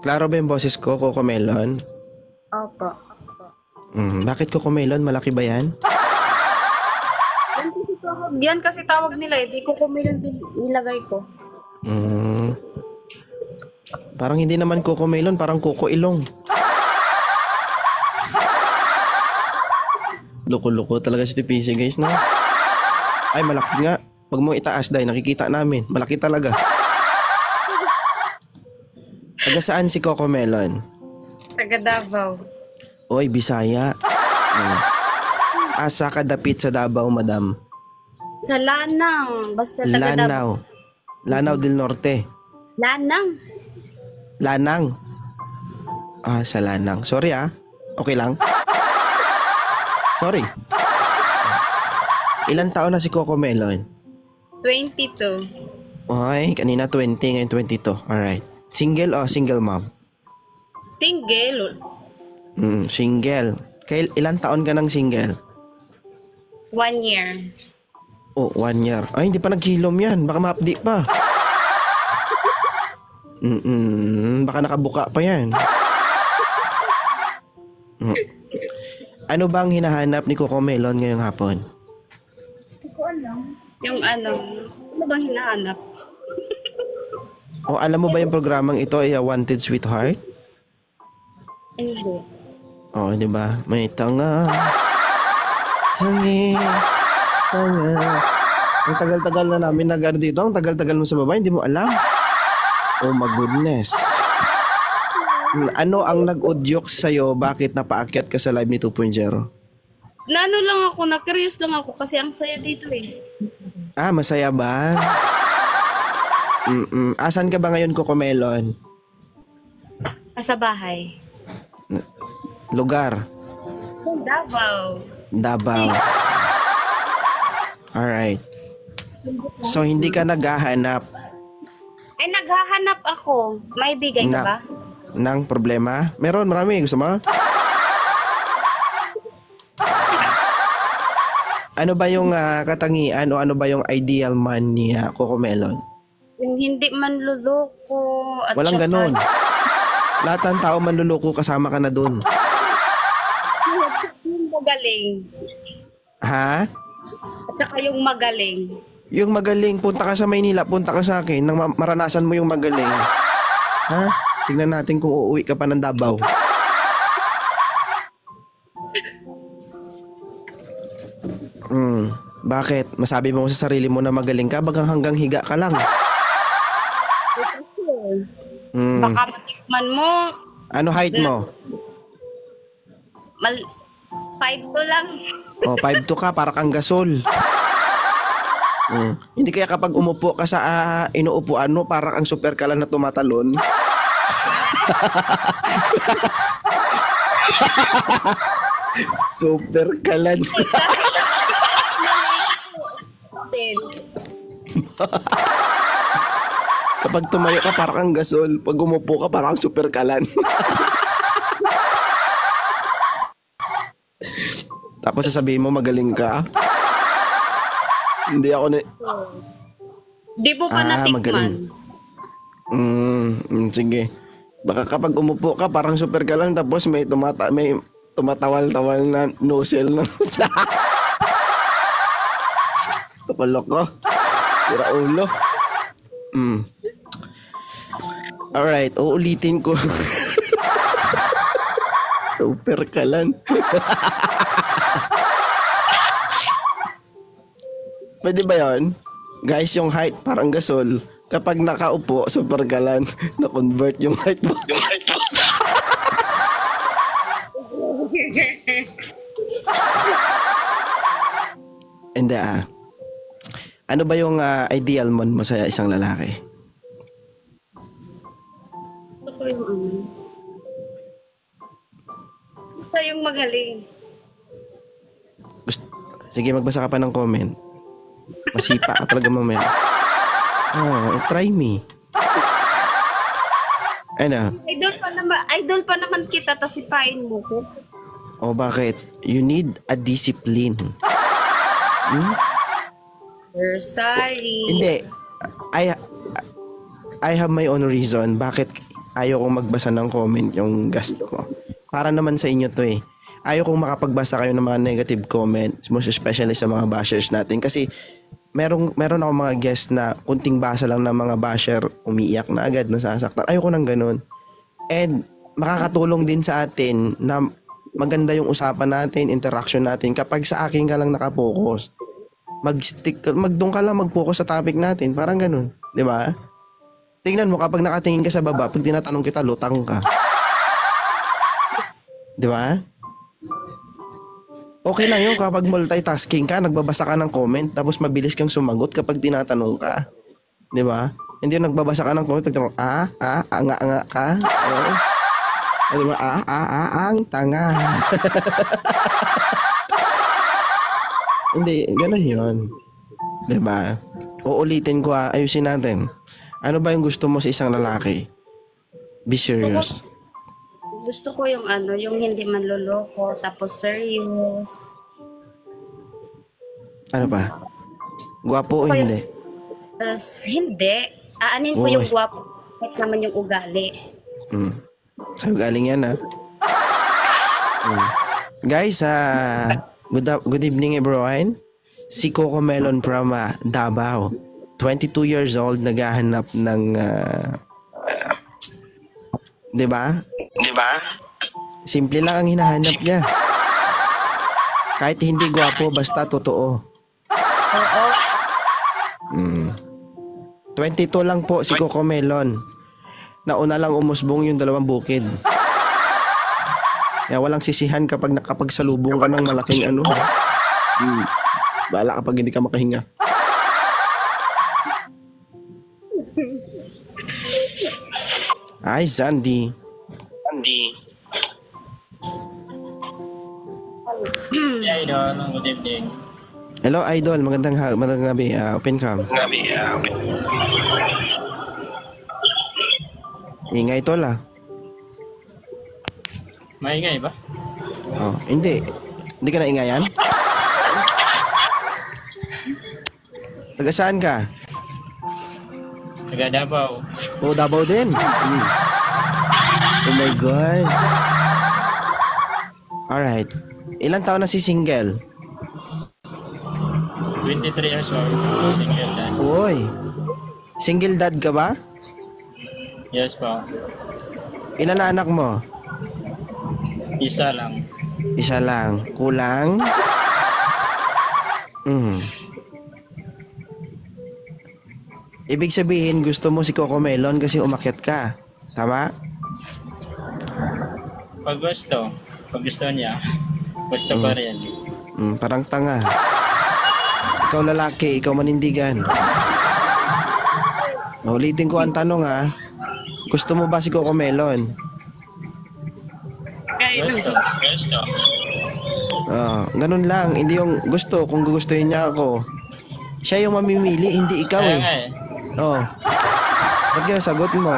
Klaro ba yung boses ko, Coco Melon? Opo. Bakit Coco Melon? Malaki ba yan? Yan kasi tawag nila eh. Di ko kumilon nilagay ko. Parang hindi naman Coco Melon, parang Coco Ilong. Loko-loko talaga si TPC guys, no? Ay, malaki nga. Pag mo itaas, dahil nakikita namin. Malaki talaga. Taga saan si Coco Melon? Taga Davao. Oy, Bisaya. Asa ka dapit sa Davao, madam? Sa Lanang. Basta taga Davao. Lanao. Lanao del Norte. Lanang. Lanang. Sa Lanang. Sorry Okay lang? Sorry. Ilan taon na si Coco Melon? 22. Oy, kanina 20, ngayon 22. Alright. Single o single mom? Single. Single. Ilan taon ka ng single? 1 year. Oh, 1 year. Ay, hindi pa naghilom yan. Baka ma-update pa. Baka nakabuka pa yan. Ano ba ang hinahanap ni Coco Melon ngayong hapon? Hindi ko alam. Yung ano bang hinahanap? O alam mo ba yung programang ito ay Wanted Sweetheart? Hindi. Oh, di ba? May tanga. Tanga. Ang tagal-tagal na namin nag-ano dito. Ang tagal-tagal mo sa baba, hindi mo alam. Oh my goodness. Ano ang nag-udyok sa'yo? Bakit napaakyat ka sa live ni 2.0? Nano lang ako, na-curious lang ako kasi ang saya dito eh. Masaya ba? Asan ka ba ngayon, Coco Melon? Sa bahay. Lugar? Davao. Davao. Alright. So, hindi ka naghahanap Ay, naghahanap ako. May bigay ka ba? ng problema? Meron, marami. Gusto mo? Ano ba yung katangian o ano ba yung ideal man ni Coco Melon? Yung hindi manluloko. At Walang saka- ganon. Lahat ng tao manluloko, kasama ka na dun. Yung magaling. Ha? At saka yung magaling. Yung magaling, punta ka sa Maynila, punta ka sa akin, nang maranasan mo yung magaling. Ha? Tingnan natin kung uuwi ka pa ng Davao. Bakit? Masabi mo sa sarili mo na magaling ka, bagang hanggang higa ka lang. Baka matikman mo. Ano height mo? 5 to lang. 5'2" ka, para kang gasol. Hindi kaya kapag umupo ka sa inuupuan mo, para kang super ka lang na tumatalon. Super kalan. Kapag tumayo ka, para kang gasol. Pag umupo ka, para kang super kalan. Tapos sasabihin mo magaling ka. Hindi ako na... Di mo pa natikman. Magaling. Sige. Baka kapag umupo ka, parang super ka lang, tapos may tumatawal-tawal na nozzle na. Tukulok ko. Tira ulo. Alright, uulitin ko. Super ka lang. Pwede ba yun? Guys, yung height parang gasol. Kapag nakaupo, super galan, na-convert yung height mo. Hindi Ano ba yung ideal mo sa isang lalaki? Gusto ko yung ano. Basta yung magaling. Sige, magbasa ka pa ng comment. Masipa ka talaga mamaya. Try me. Ano? Idol pa naman kita, tasipain mo ko. Bakit? You need a discipline. Sorry. Hindi. I have my own reason bakit ayaw kong magbasa ng comment yung guest ko. Para naman sa inyo to eh. Ayaw kong makapagbasa kayo ng mga negative comments, most especially sa mga bashers natin. Kasi meron ako mga guest na kunting basa lang ng mga basher, umiiyak na agad, nasasaktan. Ayaw ko ng ganun. And makakatulong din sa atin na maganda yung usapan natin, interaction natin kapag sa akin ka lang nakapokus. Doon ka lang mag-focus sa topic natin, parang ganun, 'di ba? Tingnan mo kapag nakatingin ka sa baba, pag tinatanong kita, lutang ka. 'Di ba? Okay lang yun kapag multitasking ka, nagbabasa ka ng comment, tapos mabilis kang sumagot kapag tinatanong ka. 'Di ba? Hindi yung nagbabasa ka ng comment pag tinanong, nga ka. Di ba? Ang tanga. Hindi, ganun yun. Di ba? Uulitin ko ayusin natin. Ano ba yung gusto mo sa isang lalaki? Be serious. Gusto ko yung yung hindi manloloko, tapos serious. Ano pa? Gwapo o hindi? Tapos hindi. Aanin ko yung gwapo. Kahit naman yung ugali. Sa'yo galing yan Guys, good evening everyone. Si Coco Melon from Davao. 22 years old, naghahanap ng 'di ba? Simple lang ang hinahanap niya. Kahit hindi gwapo, basta totoo. Oo. 22 lang po si Coco Melon. Nauna lang umusbong yung 2 bukid. Kaya walang sisihan kapag nakapagsalubong ka ng malaking Bahala kapag hindi ka makahinga. Ay, Sandy. Idol, good evening. Hello, Idol. Magandang gabi. Open cam. Ingay tol Maingay ba? Oh, hindi. Hindi ka na ingayan? Taga saan ka? Taga Davao. Oh, Davao din. Oh my God. Alright. Ilang taon na si single? 23 years old. Single dad. Uy. Single dad ka ba? Yes po. Ilan na anak mo? Isa lang. Isa lang. Kulang? Ibig sabihin, gusto mo si Coco Melon kasi umakyat ka. Tama? Pag gusto niya, gusto pa rin. Parang tanga. Ikaw lalaki, ikaw manindigan. Ulitin ko ang tanong Gusto mo ba si Coco Melon? Gusto. Ganun lang. Hindi yung gusto. Kung gugustuhin niya ako, siya yung mamimili, hindi ikaw Kaya nga Ba't ka sagot mo?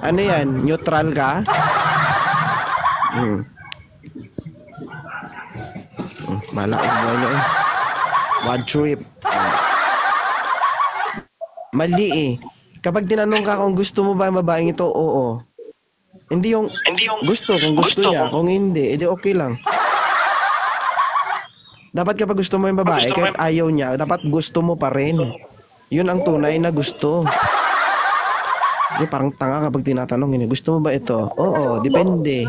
Ano yan? Neutral ka? Malaki buhay niya Bad trip. Mali Kapag tinanong ka kung gusto mo ba ang babaeng ito, oo. Hindi yung gusto, kung gusto niya, kung hindi, edi okay lang. Dapat kapag gusto mo yung babae, kahit ayaw niya, dapat gusto mo pa rin. Yun ang tunay na gusto. Hindi, parang tanga kapag tinatanong niya, gusto mo ba ito? Oo, depende.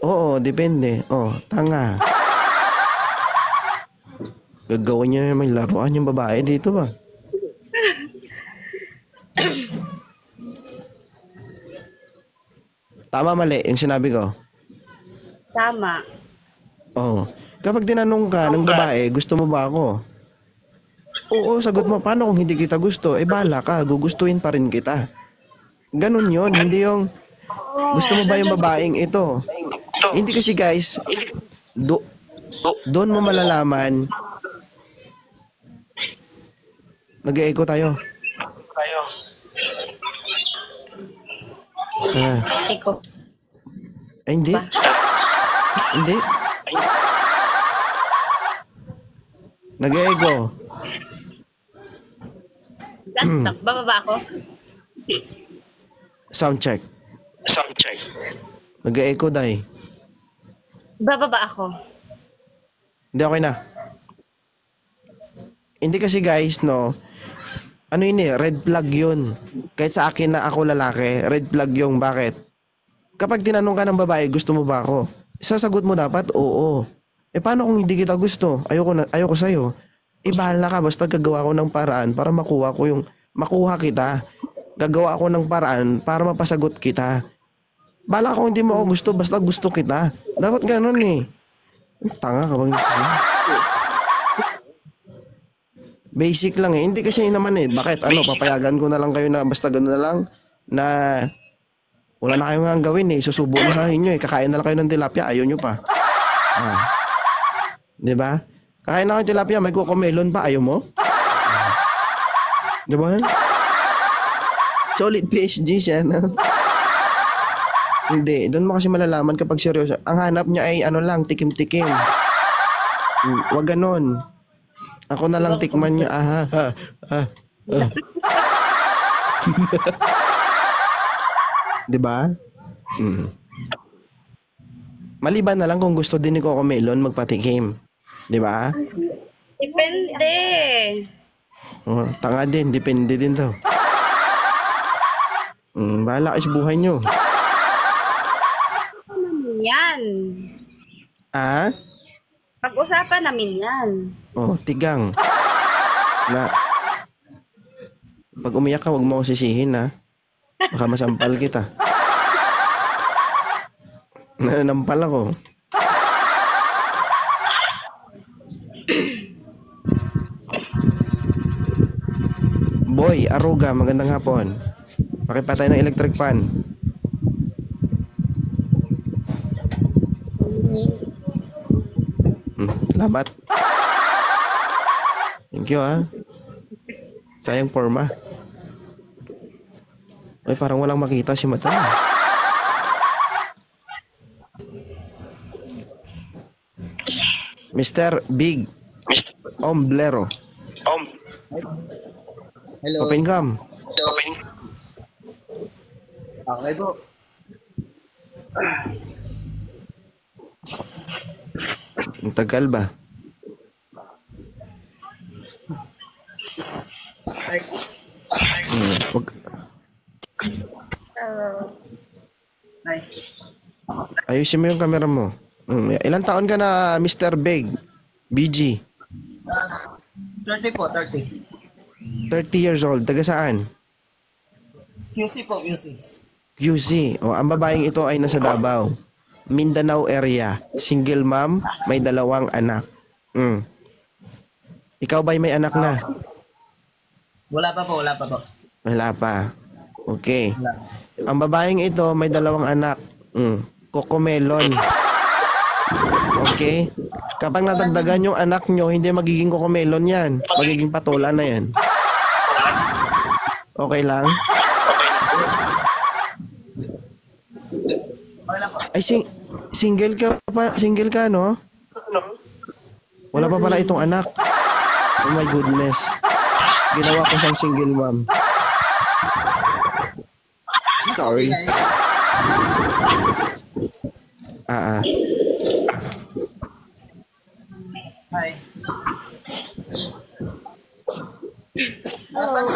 Oo, depende. Tanga. Gagawin niya may laruan yung babae dito ba? Tama mali yung sinabi ko? Tama. Kapag tinanong ka ng babae, gusto mo ba ako? Oo, sagot mo. Paano kung hindi kita gusto? Bahala ka, gugustuhin pa rin kita. Ganun yon, hindi yung gusto mo ba yung babaeng ito? Hindi kasi guys, doon mo malalaman. Nag-echo tayo. Ikaw. Hindi. Hindi. Nag-echo. Bababa ako? Sound check. Nag-echo dahil. Bababa ako. Hindi, okay na. Hindi kasi guys, no, ano yun red flag yun. Kahit sa akin na ako lalaki, red flag yung bakit? Kapag tinanong ka ng babae, gusto mo ba ako? Sasagot mo dapat, oo. Paano kung hindi kita gusto? Ayoko sa'yo. Bahala ka, basta gagawa ko ng paraan para makuha kita. Gagawa ako ng paraan para mapasagot kita. Bahala ka kung hindi mo ako gusto, basta gusto kita. Dapat ganun eh. Tanga ka bang basic lang eh. Hindi kasi naman eh. Bakit? Papayagan ko na lang kayo na basta gano'n na lang na wala na kayong nga gawin eh. Susubo na sa inyo eh. Kakain na lang kayo ng tilapia. Ayaw nyo pa. Diba? Kakain na kayo ng tilapia. May kukumelon pa. Ayaw mo? Diba? Solid PSG siya, no? Hindi. Doon mo kasi malalaman kapag seryoso. Ang hanap niya ay tikim-tikim. Wag ganon. Ako na lang tikman niya. Diba? Maliban na lang kung gusto din ni Coco Melon magpatikim. Diba? Depende. Tanga din. Depende din daw. Bahala kayo sa buhay nyo. Yan. Pag-usapan namin yan. Tigang. Pag umiyak ka, huwag mo ako sisihin, ha? Baka masampal kita. Nananampal ako. Boy, Aruga, magandang hapon. Pakipatay ng electric fan. Salamat. Thank you, ha. Sayang forma. Parang walang makita si Mata. Mr. Big Omblero. Hello. Open cam. Okay po. Ang tagal ba? Ayusin mo yung camera mo. Ilang taon ka na, Mr. Big? BG? 30 po, 30. 30 years old. Taga saan? QC po, QC. QC. Ang babaeng ito ay nasa Davao. Mindanao area. Single mom, may 2 anak. Ikaw ba'y may anak na? Wala pa po. Wala pa. Okay. Wala. Ang babaeng ito may 2 anak. Coco Melon. Okay? Kapag natagdagan yung anak nyo, hindi magiging Coco Melon yan. Magiging patola na yan. Okay lang? Ay, single ka, no? Wala pa pala itong anak. Oh my goodness. Ginawa ko siyang single mom. Sorry. Hi. Nasaan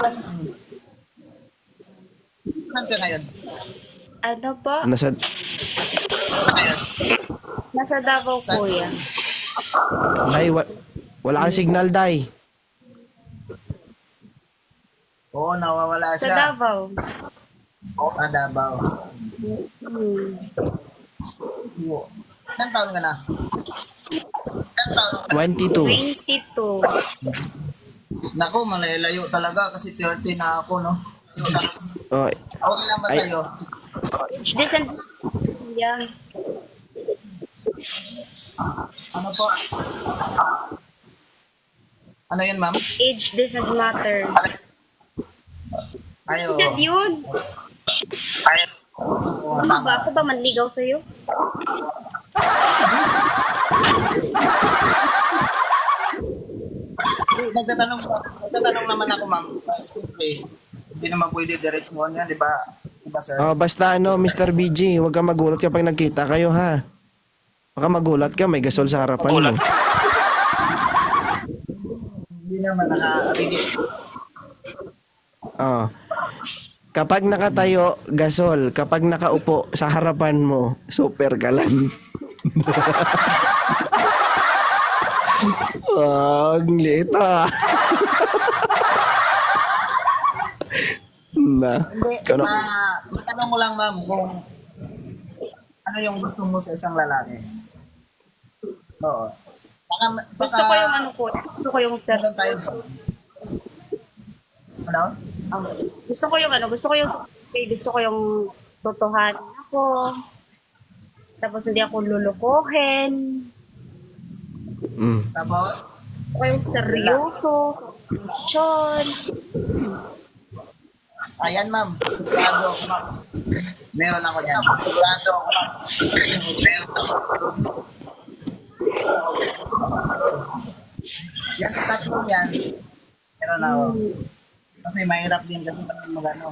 ka ngayon? Ano po? Nasa Nasa Davao po yan. Day, wala kang signal, Day. Oo, nawawala Sa siya. Davao. Sa Davao. Ilan taon ka na? 22. 22. Naku, malalayo talaga kasi 30 na ako, no? Oh, Okay lang ba Ay. sa'yo? Decent. Yeah. Ano po? Ano yun, ma'am? Age doesn't matter. Ayo. Yes, yun. Ano ba? Ako ba manligaw sa'yo? Nagtatanong po. magtatanong naman ako, ma'am. Simple, hindi naman pwede diretsuhan yan, di ba? Di ba, sir? Oh, basta ano, Mr. BG, huwag kang magulat kapag nagkita kayo, ha? Baka magulat ka, may gasol sa harapan mo. Hindi naman naka-ready. Oh. Kapag nakatayo, gasol. Kapag nakaupo sa harapan mo, super ka lang. Ang liit ah. Na. Hindi, Ano? matanong ko lang, ma'am, kung ano yung gusto mo sa isang lalaki. Oo. Gusto ko yung ano po. Gusto ko yung Meron tayo. Ano? gusto ko yung gusto ko yung totohanan ako. Tapos hindi ako lulukohin. Tapos? Gusto ko yung seryoso. Action. Ayan, ma'am. Sigurado ako, ma'am. Meron ako yan. Sigurado ako, ma'am. Meron ako. Yan, sa tatlong yan. Meron ako. Kasi mahirap din kasi mag-ano.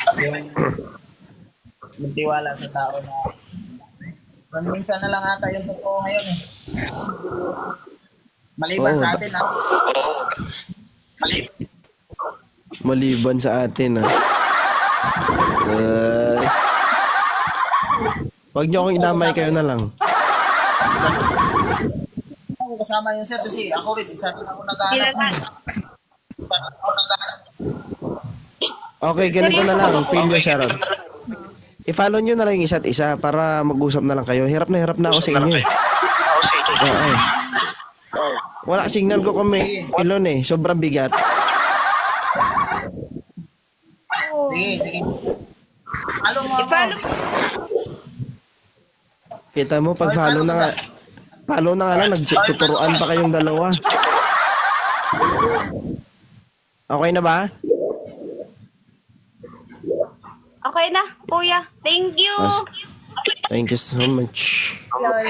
Kasi may magtiwala sa tao na minsan na lang ata yung totoo ngayon eh. Maliban Oo, sa atin ha. Maliban sa atin ah. Wag niyo akong idamay, kayo na lang. Ako kasama yun sir kasi ako rin isa rin ako nag-aanap. Okay, ganito na lang. Feel nyo, Sharon. I-follow nyo na lang yung isa't isa para mag-usap na lang kayo. Hirap na ako sa inyo eh. Oo. Wala signal ko kami ilon eh. Sobrang bigat. Sige. Ano mo I-follow. Kita mo, pag follow na nga lang, nagtuturuan pa kayong dalawa. Okay na ba? Okay na, kuya. Thank you. Thank you so much. Lol.